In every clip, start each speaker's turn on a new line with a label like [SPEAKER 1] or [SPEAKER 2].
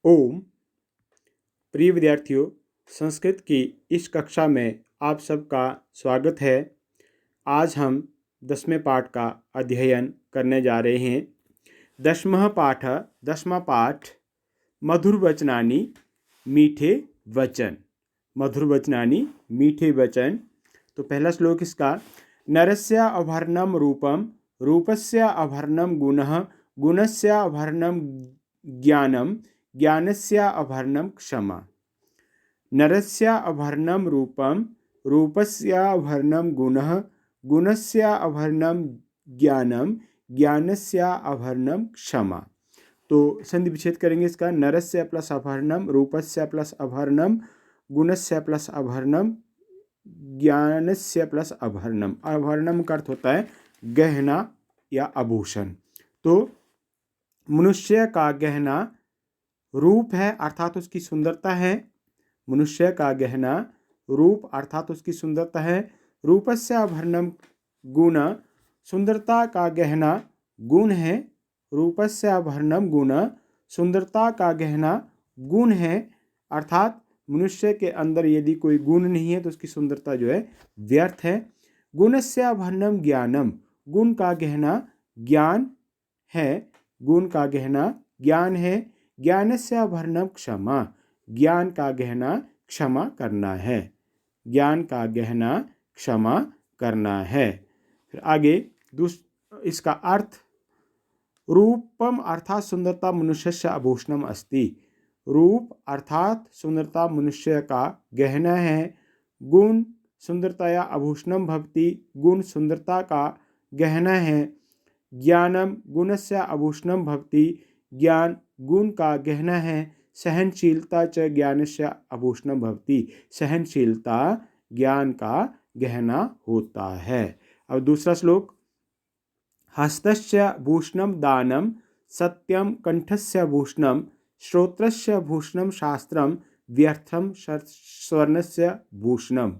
[SPEAKER 1] ओम। प्रिय विद्यार्थियों, संस्कृत की इस कक्षा में आप सबका स्वागत है। आज हम 10वें पाठ का अध्ययन करने जा रहे हैं। दसवां पाठ मधुरवचनानि मीठे वचन। मधुरवचनानि मीठे वचन। तो पहला श्लोक इसका, नरस्य आभरणं रूपं, रूपस्य आभरणं गुणः, गुणस्य आभरणं ज्ञानं, ज्ञानस्य आभरणं क्षमा। नरस्य आभरणं रूपं, रूपस्य आभरणं गुणः, गुणस्य आभरणं ज्ञानं, ज्ञानस्य आभरणं क्षमा। तो संधि विच्छेद करेंगे इसका, नरस्य प्लस आभरणम, रूपस्य प्लस आभरणम, गुणस्य प्लस आभरणम, ज्ञानस्य प्लस आभरणम। आभरणम का अर्थ होता है गहना या आभूषण। तो मनुष्य का गहना रूप है अर्थात उसकी सुंदरता है। मनुष्य का गहना रूप अर्थात उसकी सुंदरता है। रूपस्य आभरणम गुण, सुंदरता का गहना गुण है। रूपस्य आभरणम गुण, सुंदरता का गहना गुण है। अर्थात मनुष्य के अंदर यदि कोई गुण नहीं है तो उसकी सुंदरता जो है व्यर्थ है। गुणस्य आभरणम ज्ञानम, गुण का गहना ज्ञान है। गुण का गहना ज्ञान है। ज्ञानस्य आभरणम क्षमा, ज्ञान का गहना क्षमा करना है। ज्ञान का गहना क्षमा करना है। फिर आगे इसका अर्थ, रूपम अर्थात सुंदरता मनुष्यस्य आभूषणम अस्ति। रूप अर्थात सुंदरता मनुष्य का गहना है। गुण सुंदरताया आभूषणम भवति, गुण सुंदरता का गहना है। ज्ञानम गुणस्य आभूषणम भवति, ज्ञान गुण का गहना है। सहनशीलता च ज्ञानस्य आभूषणम भवति, सहनशीलता ज्ञान का गहना होता है। अब दूसरा श्लोक, हस्तस्य भूषणम दानम, सत्यम कंठस्य भूषणम, श्रोत्रस्य भूषणम शास्त्रम, व्यर्थम स्वर्णस्य भूषणम।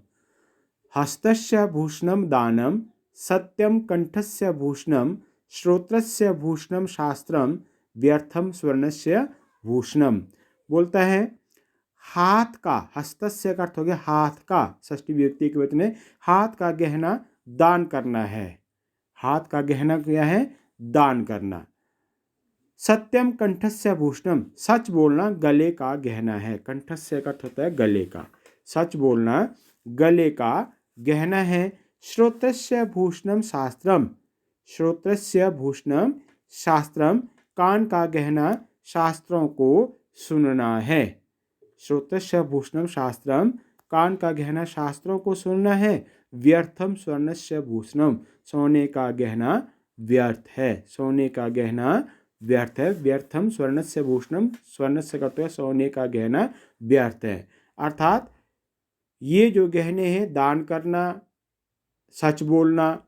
[SPEAKER 1] हस्तस्य भूषणम दानम, सत्यम कंठस्य भूषणम, श्रोत्रस्य भूषणम शास्त्रम, व्यर्थम स्वर्णस्य भूषणम। बोलता है हाथ का, हस्तस्य का अर्थ हो गया हाथ का, षष्ठी विभक्ति के वचन में, हाथ का गहना दान करना है। हाथ का गहना क्या है? दान करना। सत्यम कंठस्य भूषणम, सच बोलना गले का गहना है। कंठस्य का अर्थ होता है गले का, सच बोलना गले का गहना है। श्रोत्रस्य भूषणम शास्त्रम, श्रोत्रस्य भूषणम शास्त्रम, कान का गहना शास्त्रों को सुनना है। श्रोत्रस्य भूषणम शास्त्रम, कान का गहना शास्त्रों को सुनना है। व्यर्थम स्वर्णस्य भूषणम, सोने का गहना व्यर्थ है। सोने का गहना व्यर्थ है। व्यर्थम स्वर्णस्य भूषणम, स्वर्णस्य का अर्थ है सोने का गहना व्यर्थ है। अर्थात ये जो गहने हैं, दान करना, सच बोलना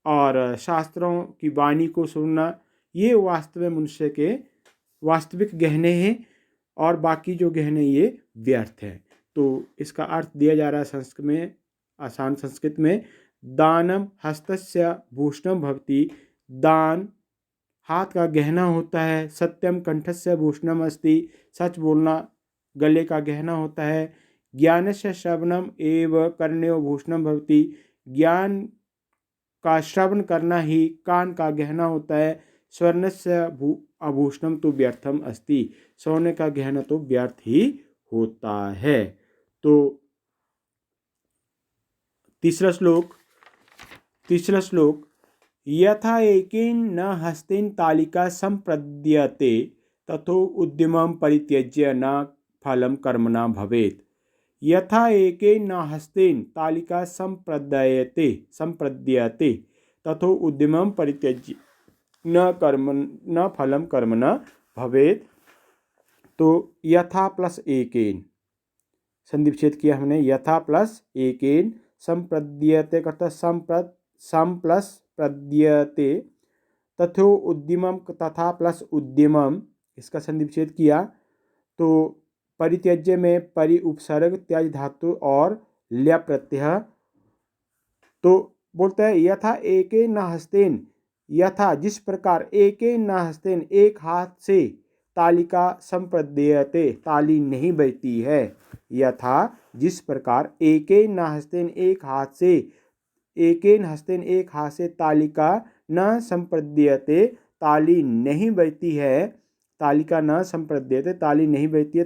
[SPEAKER 1] और शास्त्रों की वाणी को सुनना, ये वास्तव में मनुष्य के वास्तविक गहने हैं और बाकी जो गहने ये व्यर्थ हैं। तो इसका अर्थ दिया जा रहा है संस्कृत में, आसान संस्कृत में, दानम हस्तस्य भूषणम भवति, दान हाथ का गहना होता है। सत्यम कंठस्य भूषणम अस्ति, सच बोलना गले का गहना होता है। ज्ञानस्य श्रवणम एव कर्णयो भूषणम भवति, ज्ञान का श्रवण करना ही कान का गहना होता है। स्वर्णस्य आभूषणम तो व्यर्थम अस्ति, सोने का गहना तो व्यर्थ ही होता है। तो तीसरा श्लोक, यथा एकेन न हस्तेन तालिका संप्रद्यते, ततो उद्यमं परित्यज्य न फलं कर्मणा भवेत्। यथा एकेन न हस्तेन तालिका संप्रद्यते, ततो उद्यमं परित्यज्य न फलं कर्मणा भवेत्। तो यथा प्लस एकेन, संधि विच्छेद किया हमने, यथा प्लस एकेन, संप्रद्यते करता सम प्लस प्रद्यते, तथो उद्यमम, तथा प्लस उद्यमम, इसका संधि विच्छेद किया। तो परित्यज्य में परि उपसर्ग, त्याज धातु और ल्य प्रत्यय। तो बोलता है यथा एकेन न हस्तेन, यथा जिस प्रकार, एकेन न हस्तेन एक हाथ से, तालिका संप्रदेयते, ताली नहीं बजती है। यथा जिस प्रकार एकेन हस्तेन, एक हाथ से तालिका न संप्रदेयते, ताली नहीं बजती है, तालिका न संप्रदेयते, ताली नहीं बजती है।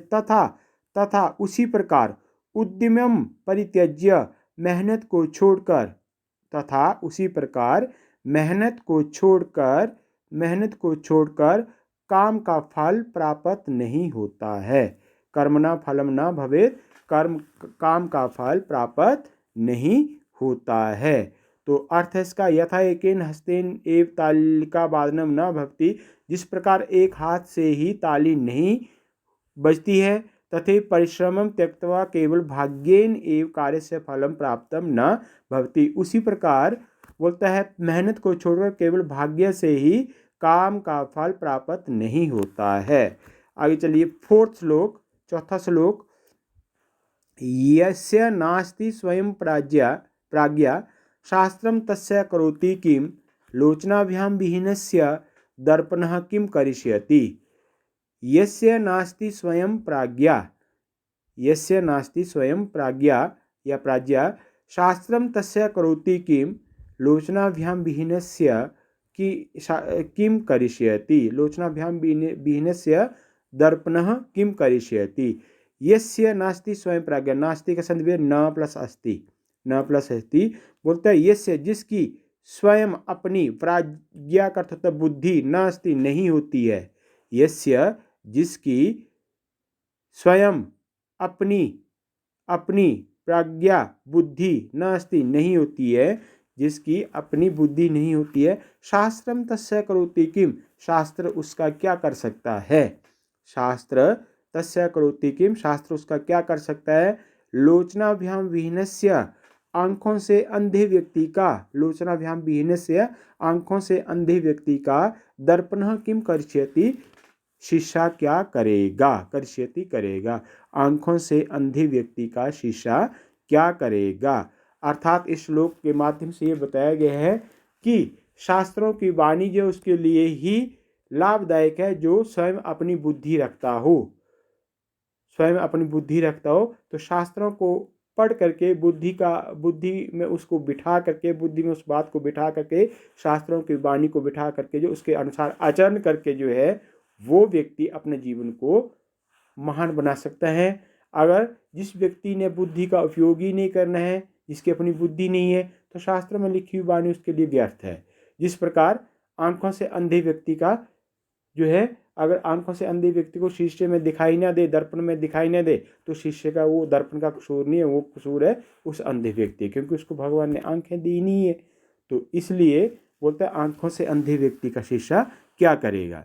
[SPEAKER 1] तथा उसी प्रकार उद्यमम परित्यज्य, मेहनत को छोड़कर, तथा उसी प्रकार मेहनत को छोड़कर काम का फल प्राप्त नहीं होता है। कर्मणा फलम न भवेत्, काम का फल प्राप्त नहीं होता है। तो अर्थ है इसका, यथा एकेन हस्तेन एव तालिका वादनम न भवति, जिस प्रकार एक हाथ से ही ताली नहीं बजती है, तथे परिश्रमम त्यक्त्वा केवल भाग्येन एव कार्यस्य फलम प्राप्तम न भवति, उसी प्रकार बोलता है मेहनत को छोड़कर केवल भाग्य से ही काम का फल प्राप्त नहीं होता है। आगे चलिए चौथा श्लोक। यस्य नास्ति स्वयं प्राज्ञा शास्त्रम तस्य करोति किम, लोचनाभ्यां विहीनस्य दर्पणः किम करिष्यति। यस्य नास्ति स्वयं प्राज्ञा या प्राज्ञा शास्त्रम तस्य करोति किम, लोचनाभ्यां विहीनस्य किम करिष्यति। लोचनाभ्यां विहीनस्य दर्पणः किम करिष्यति। यस्य नास्ति स्वयं प्राज्ञा, नास्ति का संदर्भ न प्लस अस्ति, बोलता है यस्य जिसकी स्वयं अपनी, प्राज्ञा का अर्थ बुद्धि, न अस्ति नहीं होती है। यस्य जिसकी स्वयं अपनी प्राज्ञा बुद्धि न अस्ति नहीं होती है, जिसकी अपनी बुद्धि नहीं होती है, शास्त्रम तस्य करोति किम, शास्त्र उसका क्या कर सकता है। शास्त्र तस्य करोति किम, शास्त्र उसका क्या कर सकता है। लोचनाभ्यां विहीनस्य, आंखों से अंधे व्यक्ति का, लोचनाभ्यां विहीनस्य आंखों से अंधे व्यक्ति का, दर्पणः किम करिष्यति, शीशा क्या करेगा, करिष्यति करेगा, आंखों से अंधे व्यक्ति का शीशा क्या करेगा। अर्थात इस श्लोक के माध्यम से ये बताया गया है कि शास्त्रों की वाणी जो उसके लिए ही लाभदायक है, जो स्वयं अपनी बुद्धि रखता हो, तो शास्त्रों को पढ़ करके बुद्धि में उसको बिठा करके, बुद्धि में उस बात को बिठा करके, शास्त्रों की वाणी को बिठा करके जो उसके अनुसार आचरण करके जो है वो व्यक्ति अपने जीवन को महान बना सकता है। अगर जिस व्यक्ति ने बुद्धि का उपयोग ही नहीं करना है, जिसकी अपनी बुद्धि नहीं है, तो शास्त्र में लिखी हुई वाणी उसके लिए व्यर्थ है। जिस प्रकार आंखों से अंधे व्यक्ति का जो है, अगर आंखों से अंधे व्यक्ति को शीशे में दिखाई ना दे, दर्पण में दिखाई ना दे, तो शीशे का, वो दर्पण का कसूर नहीं है, वो कसूर है उस अंधे व्यक्ति, क्योंकि उसको भगवान ने आंखें दी नहीं है। तो इसलिए बोलता है आंखों से अंधे व्यक्ति का शीशा क्या करेगा।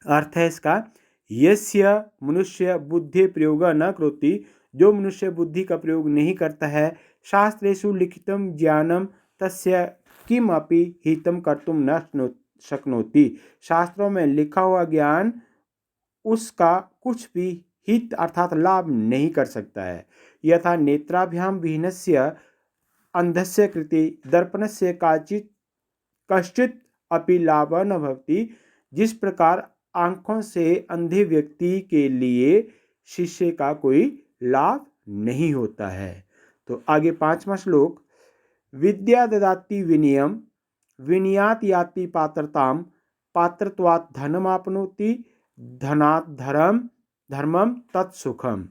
[SPEAKER 1] अर्थ है इसका, यस्य मनुष्य बुद्धि प्रयोग न करोति, जो मनुष्य बुद्धि का प्रयोग नहीं करता है, शास्त्रेषु लिखितं ज्ञानम तस्य किमपि हितं कर्तुं न शक्नोति, शास्त्रों में लिखा हुआ ज्ञान उसका कुछ भी हित अर्थात लाभ नहीं कर सकता है। यथा नेत्राभ्यां विहीनस्य अंधस्य कृते दर्पणस्य कश्चित् अपि लाभ न भवति, जिस प्रकार आंखों से अंधे व्यक्ति के लिए शीशे का कोई लाभ नहीं होता है। तो आगे 5वां श्लोक। विद्या ददाति विनयम, विनयात याति पात्रताम, पात्रत्वात् धनमाप्नोति, धनात् धर्मम तत्सुखम।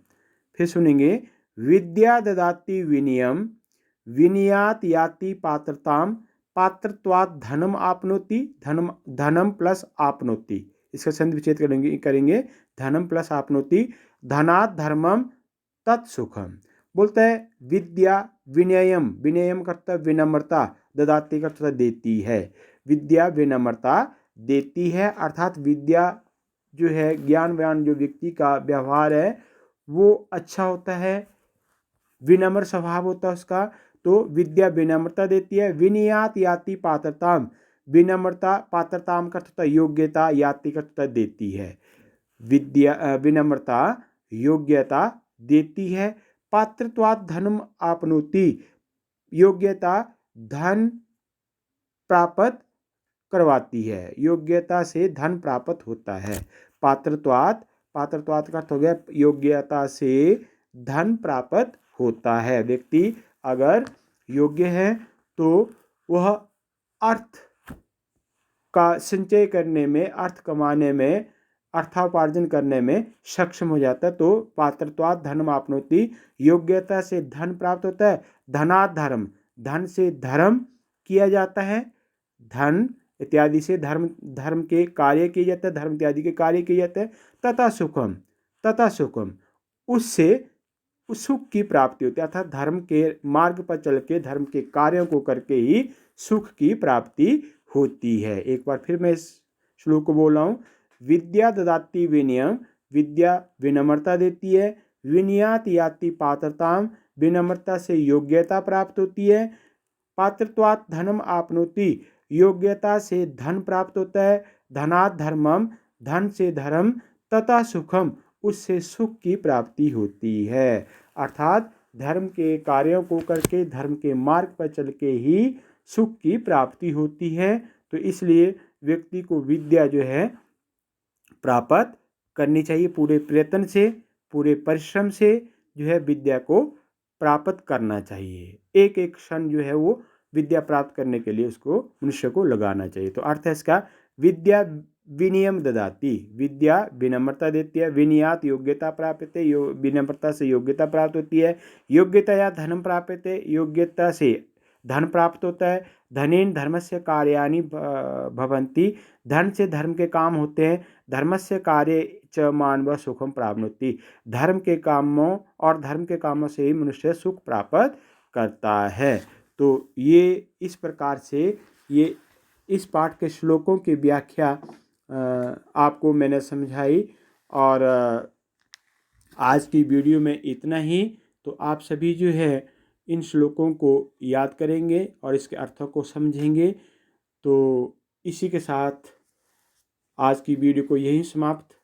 [SPEAKER 1] फिर सुनेंगे। विद्या ददाति विनयम, विनयात याति पात्रताम, पात्रत्वात् धनम आपनोति, धनम प्लस आपनोति, इसका संधि विच्छेद करेंगे धनम प्लस आपनोति, धनात् धर्मम तत्सुखम। बोलता है विद्या विनयम करता विनम्रता, ददाति करता देती है, विद्या विनम्रता देती है। अर्थात विद्या जो है, ज्ञानवान जो व्यक्ति का व्यवहार है वो अच्छा होता है, विनम्र स्वभाव होता है उसका, तो विद्या विनम्रता देती है। विनयात याति पात्रताम, विनम्रता पात्रताम का तथा योग्यता, याति का तथा देती है। विद्या विनम्रता योग्यता देती है। पात्रत्वात् धनम आपनोति, योग्यता धन प्राप्त करवाती है, योग्यता से धन प्राप्त होता है। पात्रत्वात्, पात्रत्वात् का अर्थ हो गया योग्यता से धन प्राप्त होता है। व्यक्ति अगर योग्य है तो वह अर्थ का संचय करने में, अर्थ कमाने में, अर्थोपार्जन करने में सक्षम हो जाता है। तो पात्रत्वात् धनम आपनोति, योग्यता से धन प्राप्त होता है। धनात् धर्म, धन से धर्म किया जाता है। धन इत्यादि से धर्म के कार्य किए जाते हैं, धर्म इत्यादि के कार्य किए जाते हैं। तथा सुखम, उससे उस सुख की प्राप्ति होती है। अर्थात धर्म के मार्ग पर चल के, धर्म के कार्यों को करके ही सुख की प्राप्ति होती है। एक बार फिर मैं इस श्लोक को बोल रहा हूँ। विद्या ददाति विनयम, विद्या विनम्रता देती है। विनयात याति पात्रताम, विनम्रता से योग्यता प्राप्त होती है। पात्रत्वात् धनम आपनोति, योग्यता से धन प्राप्त होता है। धनात् धर्मम, धन से धर्म। तथा सुखम, उससे सुख की प्राप्ति होती है। अर्थात धर्म के कार्यों को करके, धर्म के मार्ग पर चल के ही सुख की प्राप्ति होती है। तो इसलिए व्यक्ति को विद्या जो है प्राप्त करनी चाहिए। पूरे प्रयत्न से, पूरे परिश्रम से जो है विद्या को प्राप्त करना चाहिए। एक एक क्षण जो है वो विद्या प्राप्त करने के लिए उसको, मनुष्य को लगाना चाहिए। तो अर्थ है इसका, विद्या विनियम ददाति, विद्या विनम्रता देती है। विनयात योग्यता प्राप्त है, विनम्रता से योग्यता प्राप्त होती है। योग्यता या धनम प्राप्त है, योग्यता से धन प्राप्त होता है। धनेन धर्मस्य कार्याणि भवन्ति, धन से धर्म के काम होते हैं। धर्मस्य कार्य च मानव सुखम प्राप्नोति, धर्म के कामों और धर्म के कामों से ही मनुष्य सुख प्राप्त करता है। तो ये इस प्रकार से ये इस पाठ के श्लोकों की व्याख्या आपको मैंने समझाई। और आज की वीडियो में इतना ही। तो आप सभी जो है इन श्लोकों को याद करेंगे और इसके अर्थों को समझेंगे। तो इसी के साथ आज की वीडियो को यहीं समाप्त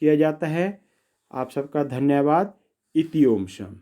[SPEAKER 1] किया जाता है। आप सबका धन्यवाद। इति ओम शम।